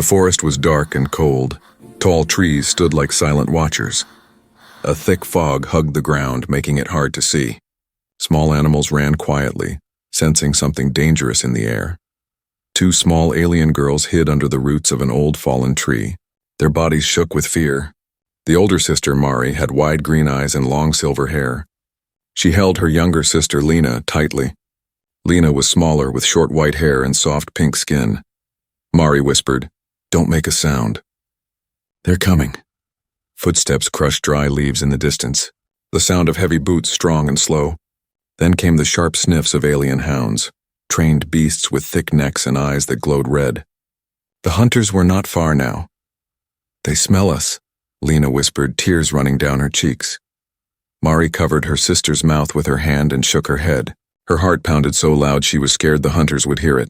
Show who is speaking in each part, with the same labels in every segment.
Speaker 1: forest was dark and cold. Tall trees stood like silent watchers. A thick fog hugged the ground, making it hard to see. Small animals ran quietly, sensing something dangerous in the air. Two small alien girls hid under the roots of an old fallen tree. Their bodies shook with fear. The older sister, Mari, had wide green eyes and long silver hair. She held her younger sister, Lena, tightly. Lena was smaller, with short white hair and soft pink skin. Mari whispered, "Don't make a sound." "They're coming." Footsteps crushed dry leaves in the distance. The sound of heavy boots, strong and slow. Then came the sharp sniffs of alien hounds, trained beasts with thick necks and eyes that glowed red. The hunters were not far now. "They smell us," Lena whispered, tears running down her cheeks. Mari covered her sister's mouth with her hand and shook her head. Her heart pounded so loud she was scared the hunters would hear it.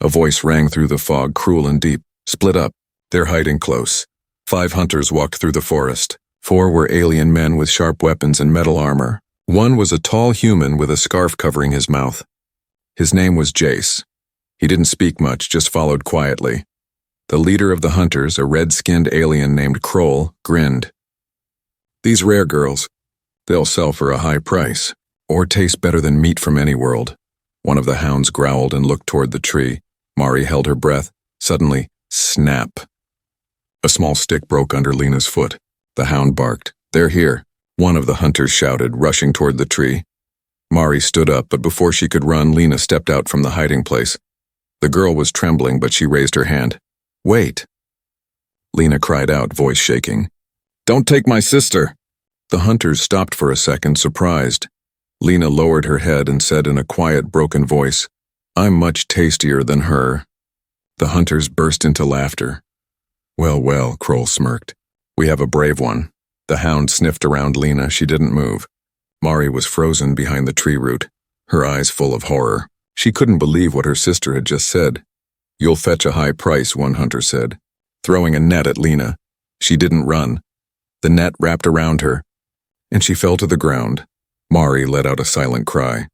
Speaker 1: A voice rang through the fog, cruel and deep. "Split up. They're hiding close." 5 hunters walked through the forest. 4 were alien men with sharp weapons and metal armor. 1 was a tall human with a scarf covering his mouth. His name was Jace. He didn't speak much, just followed quietly. The leader of the hunters, a red-skinned alien named Kroll, grinned. "These rare girls, they'll sell for a high price, or taste better than meat from any world." One of the hounds growled and looked toward the tree. Mari held her breath. Suddenly, snap. A small stick broke under Lena's foot. The hound barked. "They're here," one of the hunters shouted, rushing toward the tree. Mari stood up, but before she could run, Lena stepped out from the hiding place. The girl was trembling, but she raised her hand. "Wait!" Lena cried out, voice shaking. "Don't take my sister!" The hunters stopped for a second, surprised. Lena lowered her head and said in a quiet, broken voice, "I'm much tastier than her." The hunters burst into laughter. "Well, well," Kroll smirked. "We have a brave one." The hound sniffed around Lena. She didn't move. Mari was frozen behind the tree root, her eyes full of horror. She couldn't believe what her sister had just said. "You'll fetch a high price," one hunter said, throwing a net at Lena. She didn't run. The net wrapped around her, and she fell to the ground. Mari let out a silent cry.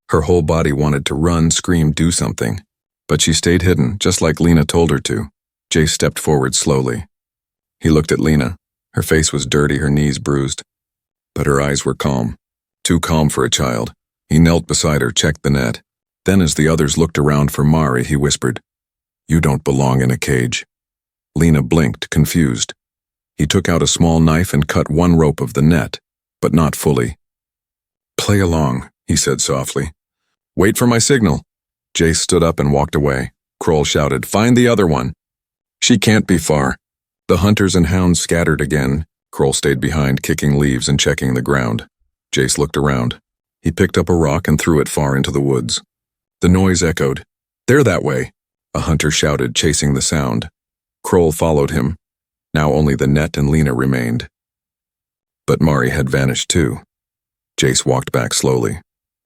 Speaker 1: Her whole body wanted to run, scream, do something. But she stayed hidden, just like Lena told her to. Jace stepped forward slowly. He looked at Lena. Her face was dirty, her knees bruised. But her eyes were calm. Too calm for a child. He knelt beside her, checked the net. Then as the others looked around for Mari, he whispered, "You don't belong in a cage." Lena blinked, confused. He took out a small knife and cut one rope of the net, but not fully. "Play along," he said softly. "Wait for my signal." Jace stood up and walked away. Kroll shouted, "Find the other one." "She can't be far." The hunters and hounds scattered again. Kroll stayed behind, kicking leaves and checking the ground. Jace looked around. He picked up a rock and threw it far into the woods. The noise echoed. "They're that way," a hunter shouted, chasing the sound. Kroll followed him. Now only the net and Lena remained. But Mari had vanished too. Jace walked back slowly.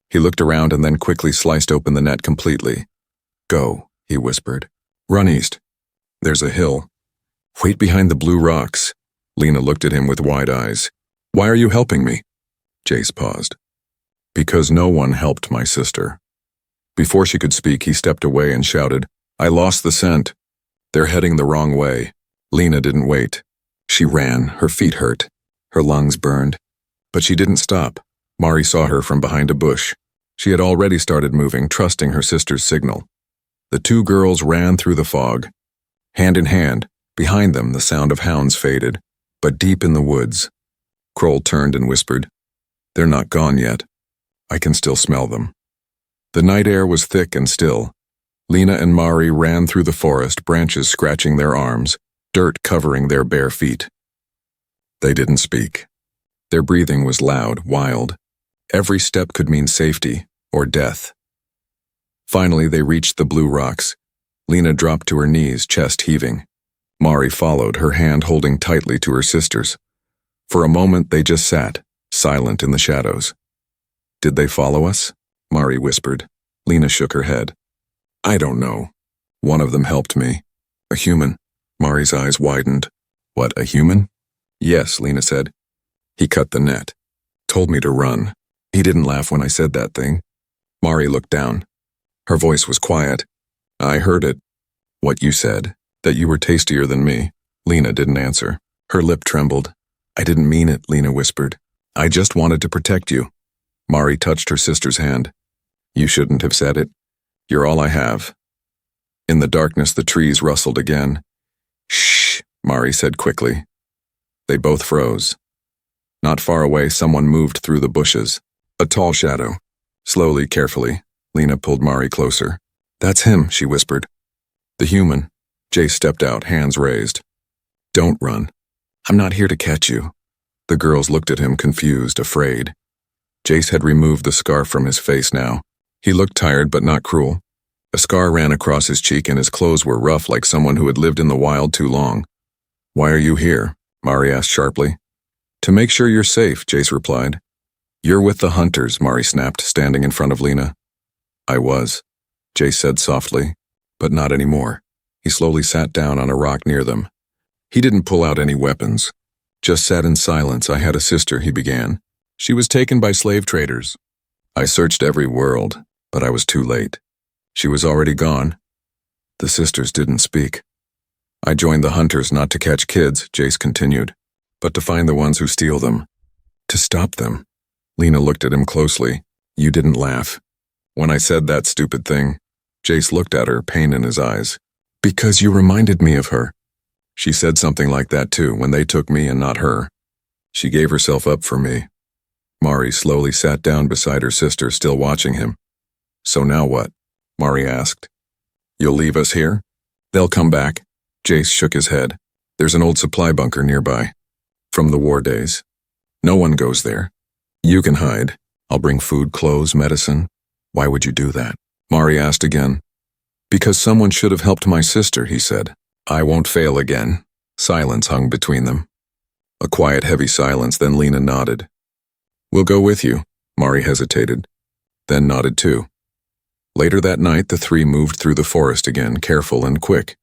Speaker 1: He looked around and then quickly sliced open the net completely. "Go," he whispered. "Run east. There's a hill. Wait behind the blue rocks." Lena looked at him with wide eyes. "Why are you helping me?" Jace paused. "Because no one helped my sister." Before she could speak, he stepped away and shouted, "I lost the scent. They're heading the wrong way." Lena didn't wait. She ran, her feet hurt, her lungs burned. But she didn't stop. Mari saw her from behind a bush. She had already started moving, trusting her sister's signal. The 2 girls ran through the fog. Hand in hand, behind them the sound of hounds faded, but deep in the woods. Kroll turned and whispered, "They're not gone yet. I can still smell them." The night air was thick and still. Lena and Mari ran through the forest, branches scratching their arms, dirt covering their bare feet. They didn't speak. Their breathing was loud, wild. Every step could mean safety or death. Finally, they reached the blue rocks. Lena dropped to her knees, chest heaving. Mari followed, her hand holding tightly to her sister's. For a moment, they just sat, silent in the shadows. "Did they follow us?" Mari whispered. Lena shook her head. "I don't know. One of them helped me. A human." Mari's eyes widened. "What, a human?" "Yes," Lena said. "He cut the net. Told me to run. He didn't laugh when I said that thing." Mari looked down. Her voice was quiet. "I heard it." "What you said?" That you were tastier than me. Lena didn't answer. Her lip trembled. I didn't mean it, Lena whispered. I just wanted to protect you. Mari touched her sister's hand. You shouldn't have said it. You're all I have. In the darkness, the trees rustled again. Shh, Mari said quickly. They both froze. Not far away, someone moved through the bushes. A tall shadow. Slowly, carefully, Lena pulled Mari closer. That's him, she whispered. The human. Jace stepped out, hands raised. Don't run. I'm not here to catch you. The girls looked at him, confused, afraid. Jace had removed the scarf from his face now. He looked tired but not cruel. A scar ran across his cheek and his clothes were rough like someone who had lived in the wild too long. Why are you here? Mari asked sharply. To make sure you're safe, Jace replied. You're with the hunters, Mari snapped, standing in front of Lena. I was, Jace said softly, but not anymore. He slowly sat down on a rock near them. He didn't pull out any weapons. Just sat in silence. I had a sister, he began. She was taken by slave traders. I searched every world, but I was too late. She was already gone. The sisters didn't speak. I joined the hunters not to catch kids, Jace continued, but to find the ones who steal them. To stop them. Lena looked at him closely. You didn't laugh. When I said that stupid thing, Jace looked at her, pain in his eyes. Because you reminded me of her. She said something like that too, when they took me and not her. She gave herself up for me. Mari slowly sat down beside her sister, still watching him. So now what? Mari asked. You'll leave us here? They'll come back. Jace shook his head. There's an old supply bunker nearby. From the war days. No one goes there. You can hide. I'll bring food, clothes, medicine. Why would you do that? Mari asked again. Because someone should have helped my sister, he said. I won't fail again. Silence hung between them. A quiet, heavy silence, then Lena nodded. We'll go with you. Mari hesitated, then nodded too. Later that night, the three moved through the forest again, careful and quick.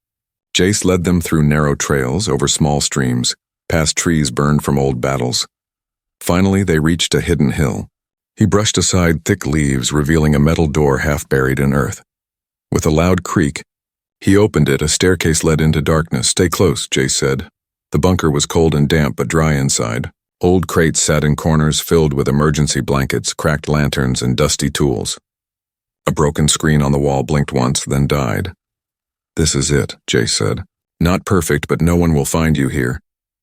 Speaker 1: Jace led them through narrow trails, over small streams, past trees burned from old battles. Finally, they reached a hidden hill. He brushed aside thick leaves, revealing a metal door half buried in earth. With a loud creak, he opened it. A staircase led into darkness. Stay close, Jace said. The bunker was cold and damp but dry inside. Old crates sat in corners filled with emergency blankets, cracked lanterns, and dusty tools. A broken screen on the wall blinked once, then died. This is it, Jace said. Not perfect, but no one will find you here.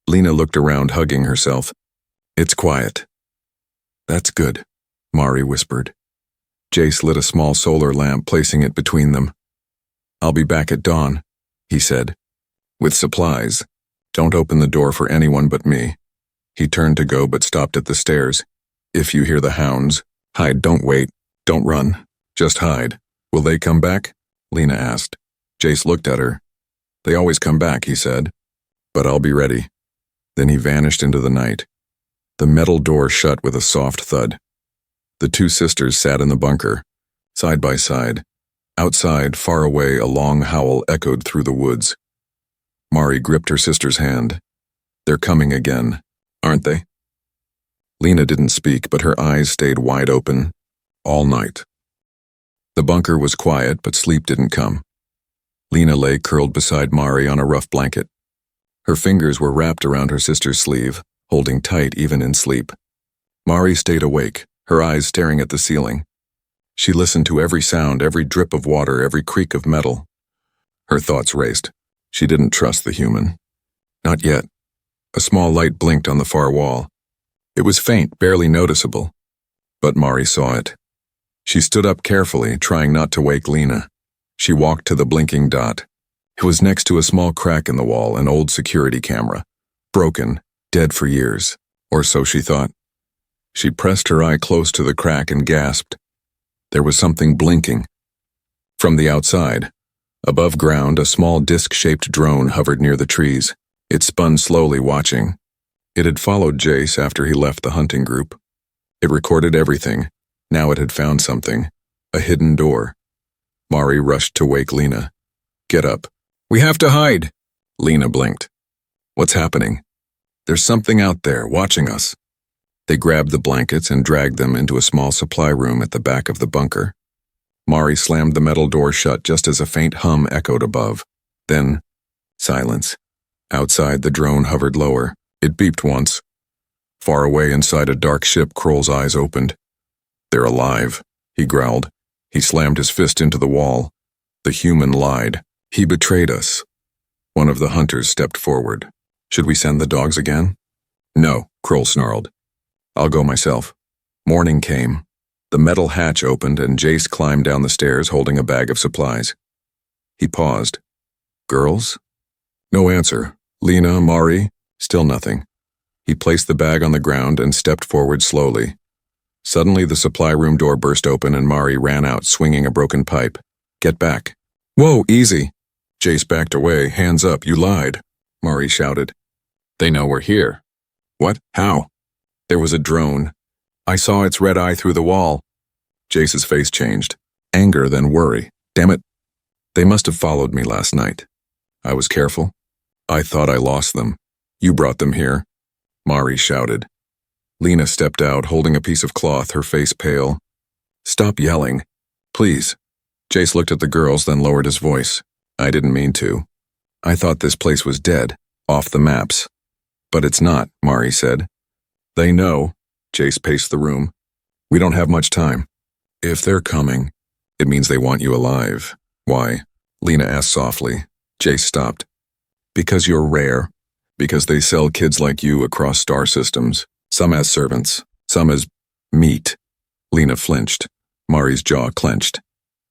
Speaker 1: Lena looked around, hugging herself. It's quiet. That's good, Mari whispered. Jace lit a small solar lamp, placing it between them. I'll be back at dawn, he said. With supplies. Don't open the door for anyone but me. He turned to go but stopped at the stairs. If you hear the hounds, hide, don't wait, don't run, just hide. Will they come back? Lena asked. Jace looked at her. They always come back, he said. But I'll be ready. Then he vanished into the night. The metal door shut with a soft thud. The two sisters sat in the bunker, side by side. Outside, far away, a long howl echoed through the woods. Mari gripped her sister's hand. They're coming again, aren't they? Lena didn't speak, but her eyes stayed wide open, all night. The bunker was quiet, but sleep didn't come. Lena lay curled beside Mari on a rough blanket. Her fingers were wrapped around her sister's sleeve, holding tight even in sleep. Mari stayed awake, her eyes staring at the ceiling. She listened to every sound, every drip of water, every creak of metal. Her thoughts raced. She didn't trust the human. Not yet. A small light blinked on the far wall. It was faint, barely noticeable. But Mari saw it. She stood up carefully, trying not to wake Lena. She walked to the blinking dot. It was next to a small crack in the wall, an old security camera. Broken, dead for years, or so she thought. She pressed her eye close to the crack and gasped. There was something blinking. From the outside, above ground, a small disc-shaped drone hovered near the trees. It spun slowly, watching. It had followed Jace after he left the hunting group. It recorded everything. Now it had found something. A hidden door. Mari rushed to wake Lena. Get up. We have to hide. Lena blinked. What's happening? There's something out there, watching us. They grabbed the blankets and dragged them into a small supply room at the back of the bunker. Mari slammed the metal door shut just as a faint hum echoed above. Then, Silence. Outside, the drone hovered lower. It beeped once. Far away inside a dark ship, Kroll's eyes opened. "They're alive," he growled. He slammed his fist into the wall. The human lied. He betrayed us. One of the hunters stepped forward. "Should we send the dogs again?" "No," Kroll snarled. "I'll go myself." Morning came. The metal hatch opened and Jace climbed down the stairs holding a bag of supplies. He paused. "Girls?" No answer. Lena, Mari, still nothing. He placed the bag on the ground and stepped forward slowly. Suddenly the supply room door burst open and Mari ran out swinging a broken pipe. "Get back." "Whoa, easy." Jace backed away. "Hands up, you lied," Mari shouted. "They know we're here." "What? How?" "There was a drone. I saw its red eye through the wall." Jace's face changed. Anger, then worry. "Damn it. They must have followed me last night. I was careful. I thought I lost them. You brought them here," Mari shouted. Lena stepped out, holding a piece of cloth, her face pale. "Stop yelling. Please." Jace looked at the girls, then lowered his voice. "I didn't mean to. I thought this place was dead, off the maps." "But it's not," Mari said. "They know." Jace paced the room. "We don't have much time. If they're coming, it means they want you alive." "Why?" Lena asked softly. Jace stopped. "Because you're rare. Because they sell kids like you across star systems. Some as servants, some as meat." Lena flinched. Mari's jaw clenched.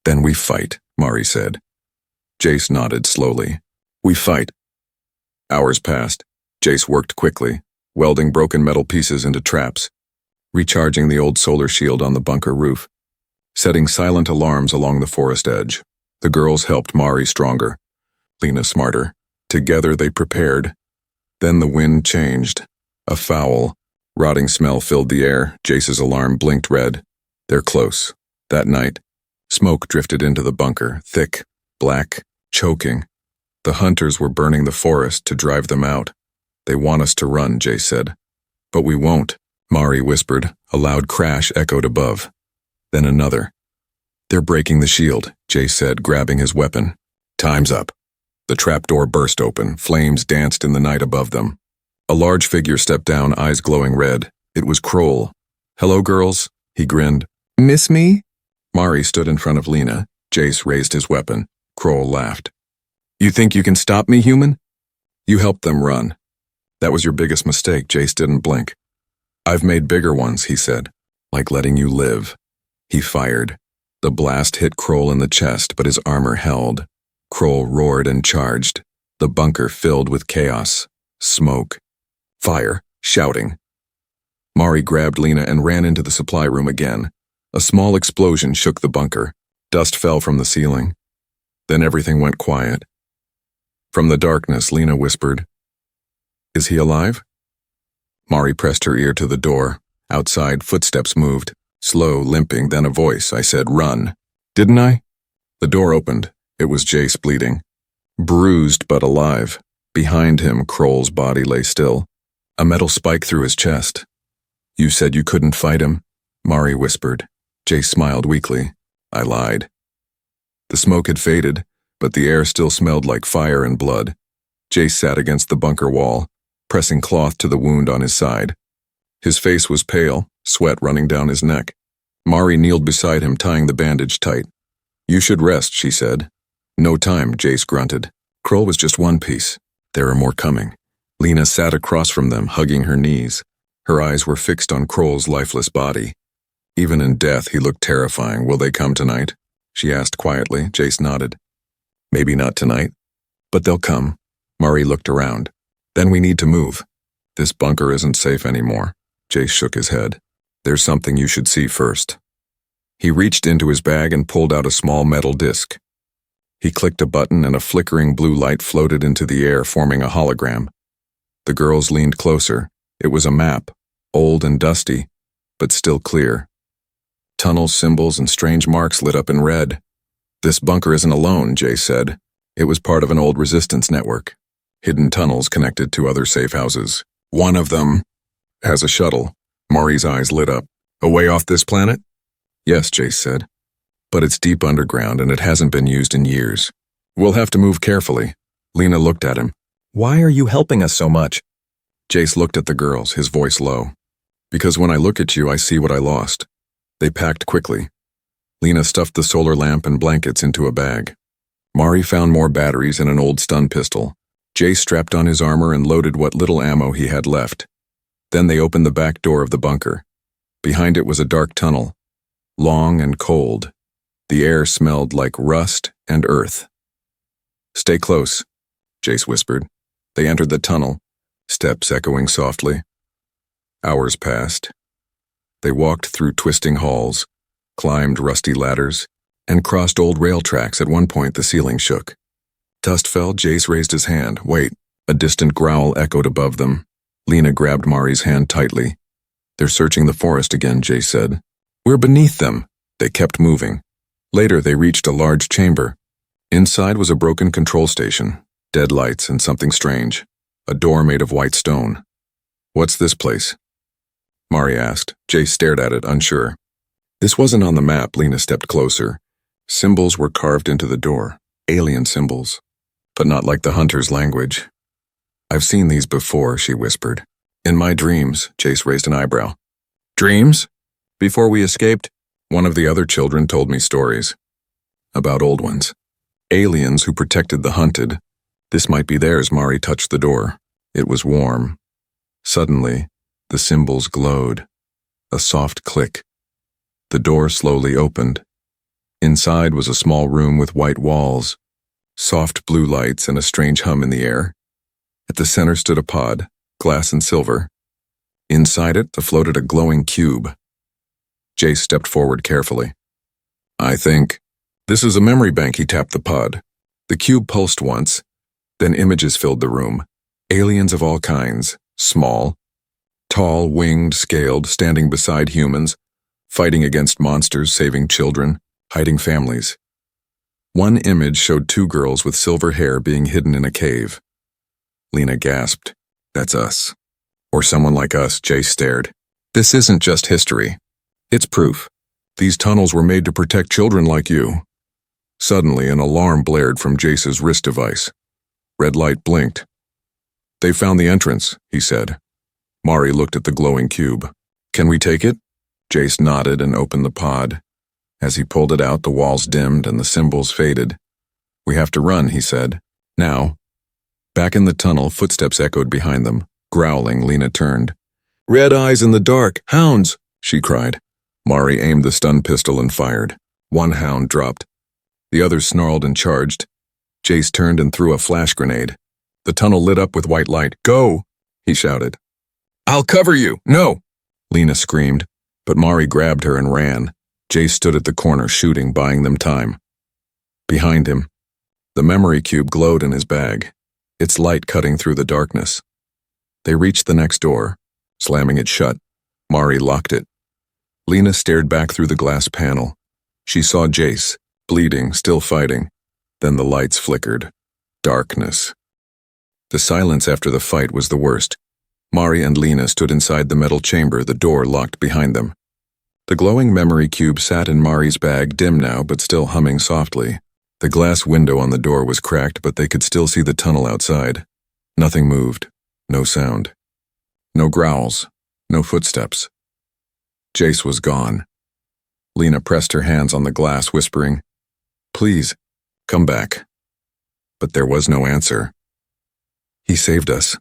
Speaker 1: "Then we fight," Mari said. Jace nodded slowly. "We fight." Hours passed. Jace worked quickly, welding broken metal pieces into traps, recharging the old solar shield on the bunker roof, setting silent alarms along the forest edge. The girls helped Mari stronger, Lena smarter. Together they prepared. Then the wind changed. A foul, rotting smell filled the air. Jace's alarm blinked red. They're close. That night, smoke drifted into the bunker, thick, black, choking. The hunters were burning the forest to drive them out. "They want us to run," Jace said. "But we won't," Mari whispered. A loud crash echoed above. Then another. "They're breaking the shield," Jace said, grabbing his weapon. "Time's up." The trapdoor burst open. Flames danced in the night above them. A large figure stepped down, eyes glowing red. It was Kroll. "Hello, girls," he grinned. "Miss me?" Mari stood in front of Lena. Jace raised his weapon. Kroll laughed. "You think you can stop me, human? You helped them run. That was your biggest mistake." Jace didn't blink. "I've made bigger ones," he said, "like letting you live." He fired. The blast hit Kroll in the chest, but his armor held. Kroll roared and charged. The bunker filled with chaos. Smoke. Fire. Shouting. Mari grabbed Lena and ran into the supply room again. A small explosion shook the bunker. Dust fell from the ceiling. Then everything went quiet. From the darkness, Lena whispered, "Is he alive?" Mari pressed her ear to the door. Outside, footsteps moved. Slow, limping, then a voice. I said, "Run." "Didn't I?" The door opened. It was Jace bleeding. Bruised but alive. Behind him, Kroll's body lay still. A metal spike through his chest. "You said you couldn't fight him?" Mari whispered. Jace smiled weakly. "I lied." The smoke had faded, but the air still smelled like fire and blood. Jace sat against the bunker wall, pressing cloth to the wound on his side. His face was pale, sweat running down his neck. Mari kneeled beside him, tying the bandage tight. "You should rest," she said. "No time," Jace grunted. Kroll was just one piece. There are more coming. Lena sat across from them, hugging her knees. Her eyes were fixed on Kroll's lifeless body. Even in death, he looked terrifying. "Will they come tonight?" she asked quietly. Jace nodded. "Maybe not tonight, but they'll come." Mari looked around. "Then we need to move. This bunker isn't safe anymore." Jace shook his head. "There's something you should see first." He reached into his bag and pulled out a small metal disc. He clicked a button and a flickering blue light floated into the air, forming a hologram. The girls leaned closer. It was a map, old and dusty, but still clear. Tunnels, symbols, and strange marks lit up in red. "This bunker isn't alone," Jace said. "It was part of an old resistance network. Hidden tunnels connected to other safe houses. One of them has a shuttle." Mari's eyes lit up. "Away off this planet?" "Yes," Jace said. "But it's deep underground and it hasn't been used in years. We'll have to move carefully." Lena looked at him. "Why are you helping us so much?" Jace looked at the girls, his voice low. "Because when I look at you, I see what I lost." They packed quickly. Lena stuffed the solar lamp and blankets into a bag. Mari found more batteries and an old stun pistol. Jace strapped on his armor and loaded what little ammo he had left. Then they opened the back door of the bunker. Behind it was a dark tunnel, long and cold. The air smelled like rust and earth. "Stay close," Jace whispered. They entered the tunnel, steps echoing softly. Hours passed. They walked through twisting halls, climbed rusty ladders, and crossed old rail tracks. At one point the ceiling shook. Dust fell. Jace raised his hand. "Wait." A distant growl echoed above them. Lena grabbed Mari's hand tightly. "They're searching the forest again," Jace said. "We're beneath them." They kept moving. Later they reached a large chamber. Inside was a broken control station, dead lights and something strange. A door made of white stone. "What's this place?" Mari asked. Jace stared at it, unsure. This wasn't on the map. Lena stepped closer. Symbols were carved into the door. Alien symbols. But not like the hunter's language. "I've seen these before," she whispered. "In my dreams." Jace raised an eyebrow. "Dreams?" "Before we escaped, one of the other children told me stories. About old ones. Aliens who protected the hunted. This might be theirs." Mari touched the door. It was warm. Suddenly, the symbols glowed. A soft click. The door slowly opened. Inside was a small room with white walls, soft blue lights, and a strange hum in the air. At the center stood a pod, glass and silver. Inside it, floated a glowing cube. Jace stepped forward carefully. "I think this is a memory bank." He tapped the pod. The cube pulsed once, then images filled the room. Aliens of all kinds, small, tall, winged, scaled, standing beside humans, fighting against monsters, saving children, hiding families. One image showed two girls with silver hair being hidden in a cave. Lena gasped. "That's us." "Or someone like us," Jace stared. "This isn't just history. It's proof. These tunnels were made to protect children like you." Suddenly, an alarm blared from Jace's wrist device. Red light blinked. "They found the entrance," he said. Mari looked at the glowing cube. "Can we take it?" Jace nodded and opened the pod. As he pulled it out, the walls dimmed and the symbols faded. "We have to run," he said. "Now." Back in the tunnel, footsteps echoed behind them. Growling, Lena turned. "Red eyes in the dark! Hounds!" she cried. Mari aimed the stun pistol and fired. One hound dropped. The other snarled and charged. Jace turned and threw a flash grenade. The tunnel lit up with white light. "Go!" he shouted. "I'll cover you! No!" Lena screamed, but Mari grabbed her and ran. Jace stood at the corner shooting, buying them time. Behind him, the memory cube glowed in his bag, its light cutting through the darkness. They reached the next door, slamming it shut. Mari locked it. Lena stared back through the glass panel. She saw Jace, bleeding, still fighting. Then the lights flickered. Darkness. The silence after the fight was the worst. Mari and Lena stood inside the metal chamber, the door locked behind them. The glowing memory cube sat in Mari's bag, dim now but still humming softly. The glass window on the door was cracked, but they could still see the tunnel outside. Nothing moved. No sound. No growls. No footsteps. Jace was gone. Lena pressed her hands on the glass, whispering, "Please, come back." But there was no answer. "He saved us,"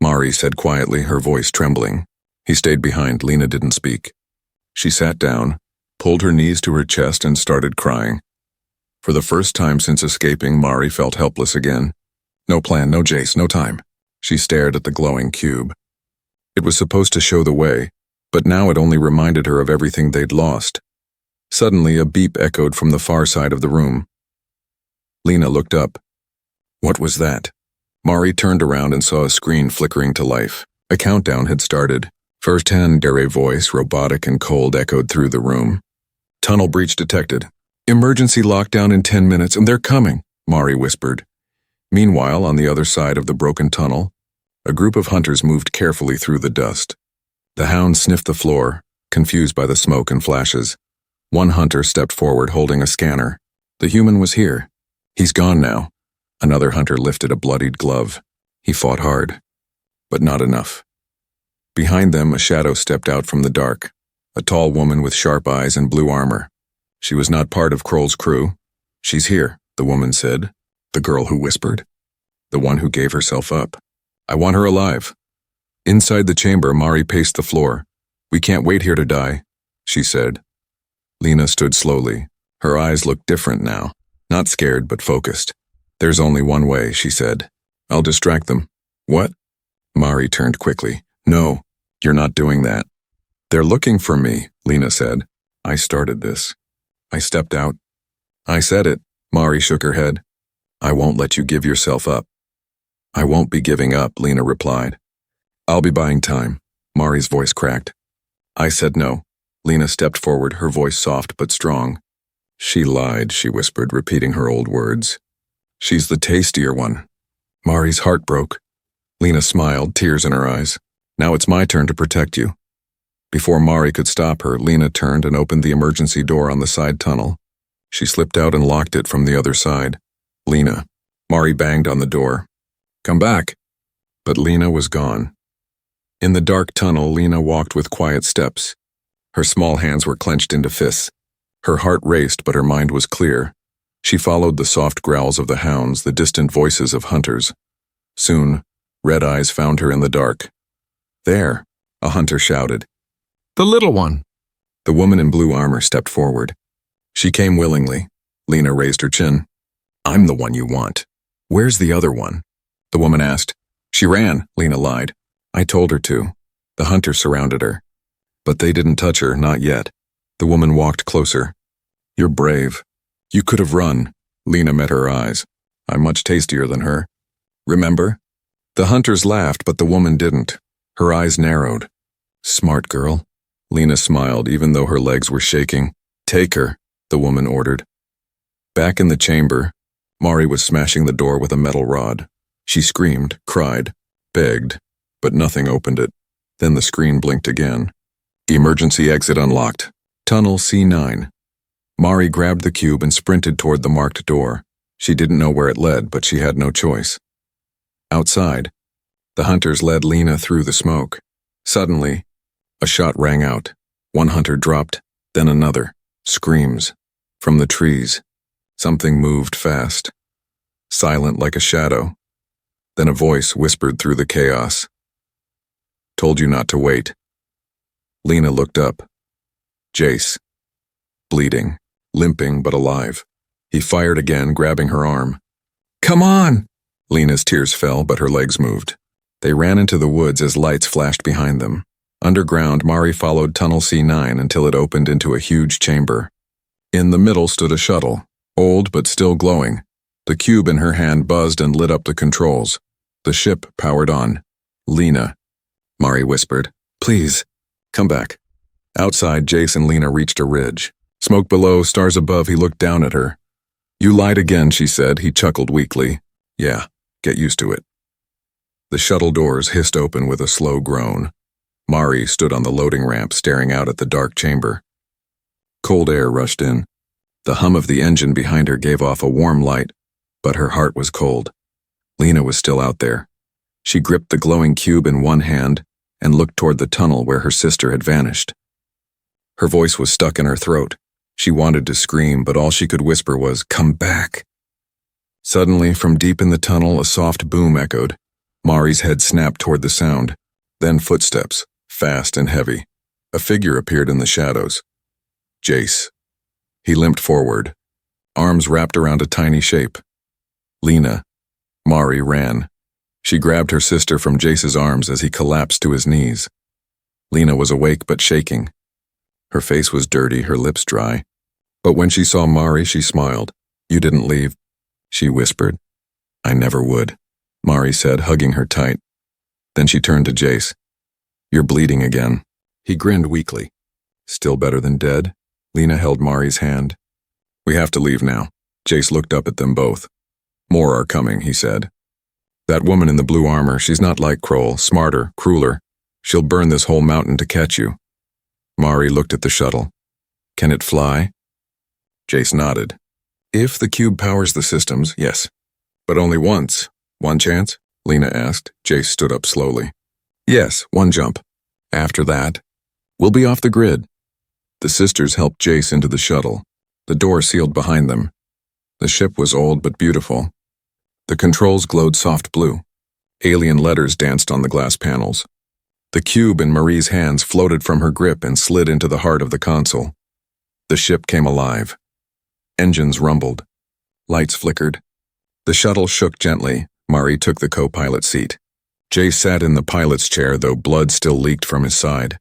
Speaker 1: Mari said quietly, her voice trembling. He stayed behind. Lena didn't speak. She sat down, pulled her knees to her chest, and started crying. For the first time since escaping, Mari felt helpless again. No plan, no Jace, no time. She stared at the glowing cube. It was supposed to show the way, but now it only reminded her of everything they'd lost. Suddenly, a beep echoed from the far side of the room. Lena looked up. What was that? Mari turned around and saw a screen flickering to life. A countdown had started. First-hand Dere voice, robotic and cold, echoed through the room. "Tunnel breach detected. Emergency lockdown in 10 minutes, and they're coming," Mari whispered. Meanwhile, on the other side of the broken tunnel, a group of hunters moved carefully through the dust. The hounds sniffed the floor, confused by the smoke and flashes. One hunter stepped forward holding a scanner. The human was here. "He's gone now. Another hunter lifted a bloodied glove. He fought hard, but not enough. Behind them, a shadow stepped out from the dark, a tall woman with sharp eyes and blue armor. She was not part of Kroll's crew. "She's here," the woman said. The girl who whispered. The one who gave herself up. "I want her alive." Inside the chamber, Mari paced the floor. "We can't wait here to die," she said. Lena stood slowly. Her eyes looked different now, not scared but focused. "There's only one way," she said. "I'll distract them." "What?" Mari turned quickly. "No, you're not doing that." "They're looking for me," Lena said. "I started this. I stepped out." "I said it." Mari shook her head. "I won't let you give yourself up." "I won't be giving up," Lena replied. "I'll be buying time." Mari's voice cracked. "I said no." Lena stepped forward, her voice soft but strong. "She lied," she whispered, repeating her old words. "She's the Tastier one." Mari's heart broke. Lena smiled, tears in her eyes. "Now it's my turn to protect you." Before Mari could stop her, Lena turned and opened the emergency door on the side tunnel. She slipped out and locked it from the other side. "Lena." Mari banged on the door. "Come back." But Lena was gone. In the dark tunnel, Lena walked with quiet steps. Her small hands were clenched into fists. Her heart raced, but her mind was clear. She followed the soft growls of the hounds, the distant voices of hunters. Soon, red eyes found her in the dark. "There," a hunter shouted.
Speaker 2: "The little one."
Speaker 1: The woman in blue armor stepped forward. She came willingly. Lena raised her chin. "I'm the one you want." "Where's the other one?" the woman asked. "She ran," Lena lied. "I told her to." The hunters surrounded her. But they didn't touch her, not yet. The woman walked closer. "You're brave. You could have run." Lena met her eyes. "I'm much tastier than her. Remember?" The hunters laughed, but the woman didn't. Her eyes narrowed. "Smart girl." Lena smiled, even though her legs were shaking. "Take her," the woman ordered. Back in the chamber, Mari was smashing the door with a metal rod. She screamed, cried, begged, but nothing opened it. Then the screen blinked again. Emergency exit unlocked. Tunnel C9. Mari grabbed the cube and sprinted toward the marked door. She didn't know where it led, but she had no choice. Outside, the hunters led Lena through the smoke. Suddenly, a shot rang out. One hunter dropped, then another. Screams. From the trees, something moved fast, silent like a shadow. Then a voice whispered through the chaos. "Told you not to wait." Lena looked up. Jace. Bleeding, limping but alive. He fired again, grabbing her arm. "Come on!" Lena's tears fell, but her legs moved. They ran into the woods as lights flashed behind them. Underground, Mari followed Tunnel C9 until it opened into a huge chamber. In the middle stood a shuttle, old but still glowing. The cube in her hand buzzed and lit up the controls. The ship powered on. "Lena," Mari whispered. "Please, come back." Outside, Jace and Lena reached a ridge. Smoke below, stars above, he looked down at her. "You lied again," she said. He chuckled weakly. "Yeah, get used to it." The shuttle doors hissed open with a slow groan. Mari stood on the loading ramp, staring out at the dark chamber. Cold air rushed in. The hum of the engine behind her gave off a warm light, but her heart was cold. Lena was still out there. She gripped the glowing cube in one hand and looked toward the tunnel where her sister had vanished. Her voice was stuck in her throat. She wanted to scream, but all she could whisper was, "Come back." Suddenly, from deep in the tunnel, a soft boom echoed. Mari's head snapped toward the sound. Then footsteps, fast and heavy. A figure appeared in the shadows. Jace. He limped forward, arms wrapped around a tiny shape. Lena. Mari ran. She grabbed her sister from Jace's arms as he collapsed to his knees. Lena was awake but shaking. Her face was dirty, her lips dry. But when she saw Mari, she smiled. "You didn't leave," she whispered. "I never would," Mari said, hugging her tight. Then she turned to Jace. "You're bleeding again." He grinned weakly. "Still better than dead?" Lena held Mari's hand. "We have to leave now." Jace looked up at them both. "More are coming," he said. "That woman in the blue armor, she's not like Kroll, smarter, crueler. She'll burn this whole mountain to catch you." Mari looked at the shuttle. "Can it fly?" Jace nodded. "If the cube powers the systems, yes. But only once. One chance? Lena asked. Jace stood up slowly. Yes, one jump. After that, we'll be off the grid. The sisters helped Jace into the shuttle. The door sealed behind them. The ship was old but beautiful. The controls glowed soft blue. Alien letters danced on the glass panels. The cube in Marie's hands floated from her grip and slid into the heart of the console. The ship came alive. Engines rumbled. Lights flickered. The shuttle shook gently. Marie took the co-pilot seat. Jace sat in the pilot's chair, though blood still leaked from his side.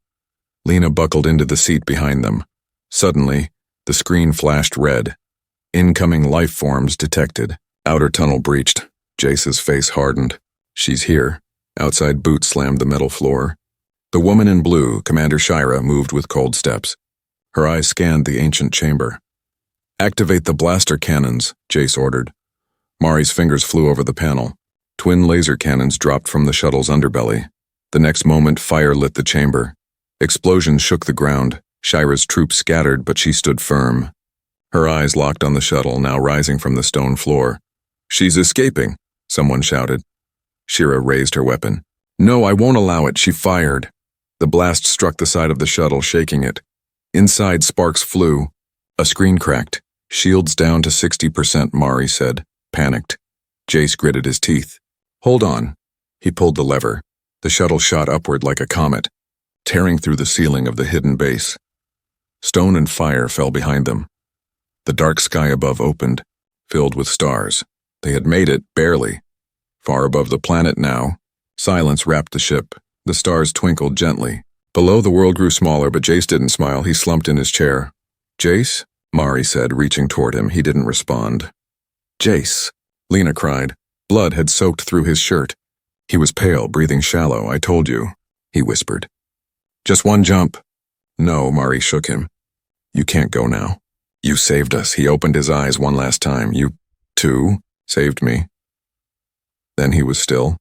Speaker 1: Lena buckled into the seat behind them. Suddenly, the screen flashed red. Incoming life forms detected. Outer tunnel breached. Jace's face hardened. She's here. Outside boots slammed the metal floor. The woman in blue, Commander Shira, moved with cold steps. Her eyes scanned the ancient chamber. Activate the blaster cannons, Jace ordered. Mari's fingers flew over the panel. Twin laser cannons dropped from the shuttle's underbelly. The next moment, fire lit the chamber. Explosions shook the ground. Shira's troops scattered, but she stood firm. Her eyes locked on the shuttle, now rising from the stone floor. She's escaping, someone shouted. Shira raised her weapon. No, I won't allow it, she fired. The blast struck the side of the shuttle, shaking it. Inside, sparks flew. A screen cracked. Shields down to 60%, Mari said, panicked. Jace gritted his teeth. Hold on. He pulled the lever. The shuttle shot upward like a comet, tearing through the ceiling of the hidden base. Stone and fire fell behind them. The dark sky above opened, filled with stars. They had made it, barely. Far above the planet now, silence wrapped the ship. The stars twinkled gently. Below, the world grew smaller, but Jace didn't smile. He slumped in his chair. Jace? Mari said, reaching toward him. He didn't respond. Jace, Lena cried. Blood had soaked through his shirt. He was pale, breathing shallow. I told you, he whispered. Just one jump. No, Mari shook him. You can't go now. You saved us. He opened his eyes one last time. You, too, saved me. Then he was still.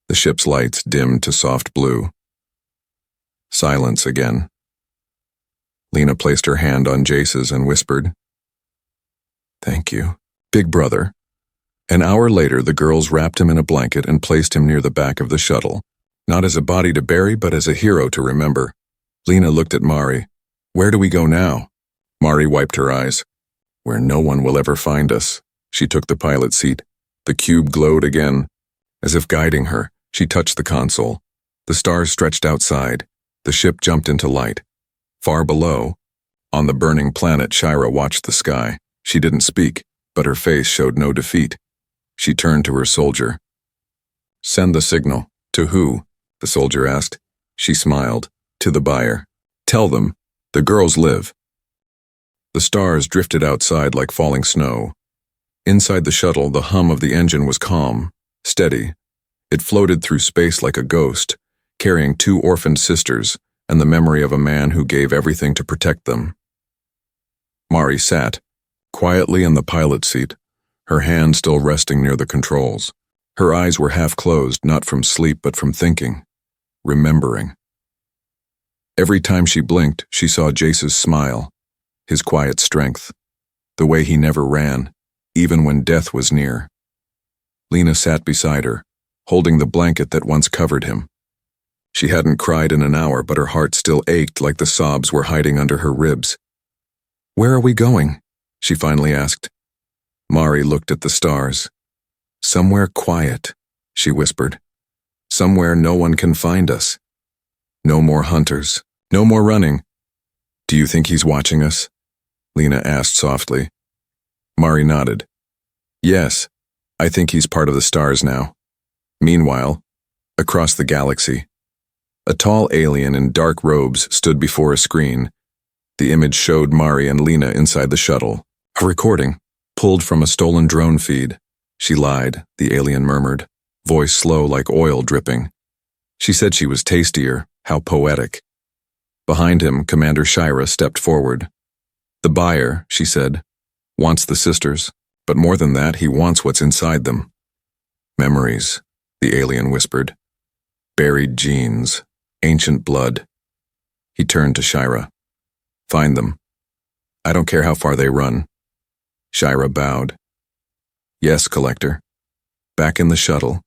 Speaker 1: The ship's lights dimmed to soft blue. Silence again. Lena placed her hand on Jace's and whispered, Thank you, big brother. An hour later, the girls wrapped him in a blanket and placed him near the back of the shuttle, not as a body to bury, but as a hero to remember. Lena looked at Mari. Where do we go now? Mari wiped her eyes. Where no one will ever find us. She took the pilot seat. The cube glowed again. As if guiding her, she touched the console. The stars stretched outside. The ship jumped into light. Far below, on the burning planet, Shira watched the sky. She didn't speak, but her face showed no defeat. She turned to her soldier. Send the signal. To who? The soldier asked. She smiled. To the buyer. Tell them, the girls live. The stars drifted outside like falling snow. Inside the shuttle, the hum of the engine was calm, steady. It floated through space like a ghost, carrying two orphaned sisters and the memory of a man who gave everything to protect them. Mari sat, quietly in the pilot seat, her hand still resting near the controls. Her eyes were half closed, not from sleep but from thinking, remembering. Every time she blinked, she saw Jace's smile, his quiet strength, the way he never ran, even when death was near. Lena sat beside her, holding the blanket that once covered him. She hadn't cried in an hour, but her heart still ached like the sobs were hiding under her ribs. Where are we going? She finally asked. Mari looked at the stars. Somewhere quiet, she whispered. Somewhere no one can find us. No more hunters. No more running. Do you think he's watching us? Lena asked softly. Mari nodded. Yes, I think he's part of the stars now. Meanwhile, across the galaxy, a tall alien in dark robes stood before a screen. The image showed Mari and Lena inside the shuttle. A recording, pulled from a stolen drone feed. She lied, the alien murmured, voice slow like oil dripping. She said she was Tastier. How poetic. Behind him, Commander Shira stepped forward. The buyer, she said, wants the sisters, but more than that, he wants what's inside them. Memories, the alien whispered. Buried genes, ancient blood. He turned to Shira. Find them. I don't care how far they run. Shira bowed. Yes, Collector. Back in the shuttle.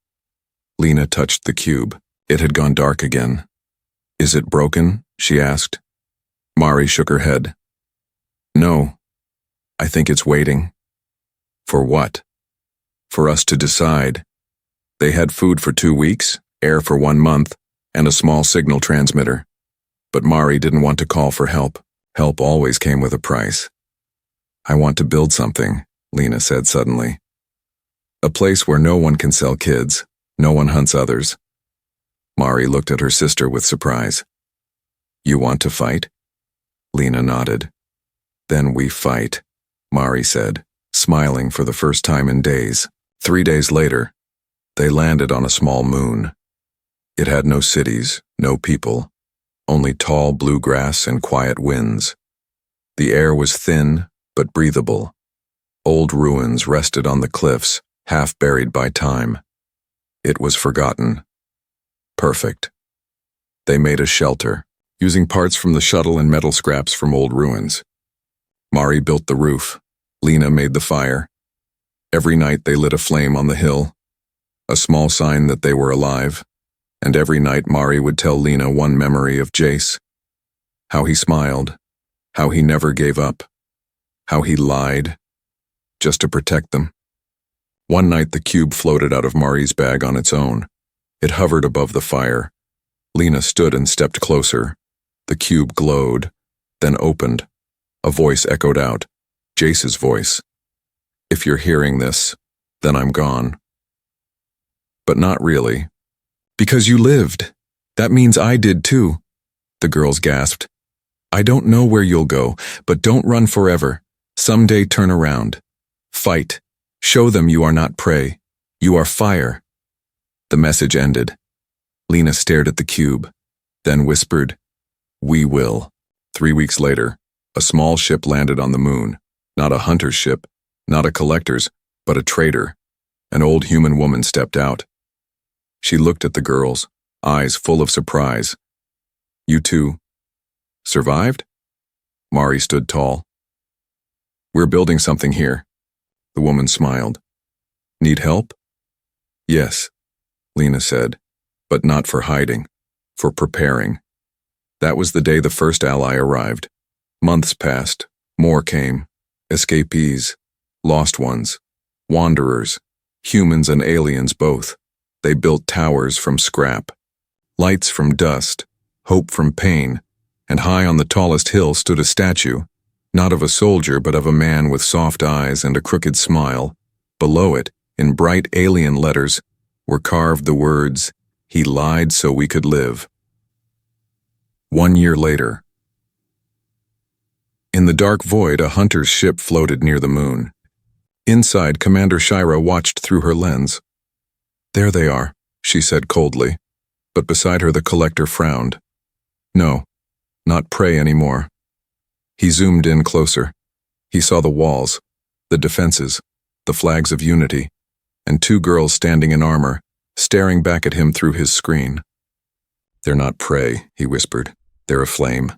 Speaker 1: Lena touched the cube. It had gone dark again. Is it broken? She asked. Mari shook her head. No. I think it's waiting. For what? For us to decide. They had food for 2 weeks, air for 1 month, and a small signal transmitter. But Mari didn't want to call for help. Help always came with a price. I want to build something, Lena said suddenly. A place where no one can sell kids, no one hunts others. Mari looked at her sister with surprise. You want to fight? Lena nodded. Then we fight, Mari said, smiling for the first time in days. 3 days later, they landed on a small moon. It had no cities, no people, only tall blue grass and quiet winds. The air was thin but breathable. Old ruins rested on the cliffs, half buried by time. It was forgotten. Perfect. They made a shelter, using parts from the shuttle and metal scraps from old ruins. Mari built the roof. Lena made the fire. Every night they lit a flame on the hill, a small sign that they were alive. And every night Mari would tell Lena one memory of Jace. How he smiled, how he never gave up, how he lied, just to protect them. One night the cube floated out of Mari's bag on its own. It hovered above the fire. Lena stood and stepped closer. The cube glowed, then opened. A voice echoed out, Jace's voice. If you're hearing this, then I'm gone. But not really. Because you lived. That means I did too, the girls gasped. I don't know where you'll go, but don't run forever. Someday turn around. Fight. Show them you are not prey. You are fire. The message ended. Lena stared at the cube, then whispered, We will. 3 weeks later, a small ship landed on the moon. Not a hunter's ship, not a collector's, but a trader. An old human woman stepped out. She looked at the girls, eyes full of surprise. You two survived? Mari stood tall. We're building something here. The woman smiled. Need help? Yes, Lena said, but not for hiding, for preparing. That was the day the first ally arrived. Months passed, more came. Escapees, lost ones, wanderers, humans and aliens both. They built towers from scrap, lights from dust, hope from pain, and high on the tallest hill stood a statue, not of a soldier but of a man with soft eyes and a crooked smile. Below it, in bright alien letters, were carved the words, He lied so we could live. 1 year later. In the dark void, a hunter's ship floated near the moon. Inside, Commander Shira watched through her lens. There they are, she said coldly, but beside her the collector frowned. No, not prey anymore. He zoomed in closer. He saw the walls, the defenses, the flags of unity, and 2 girls standing in armor, staring back at him through his screen. They're not prey, he whispered. They're aflame.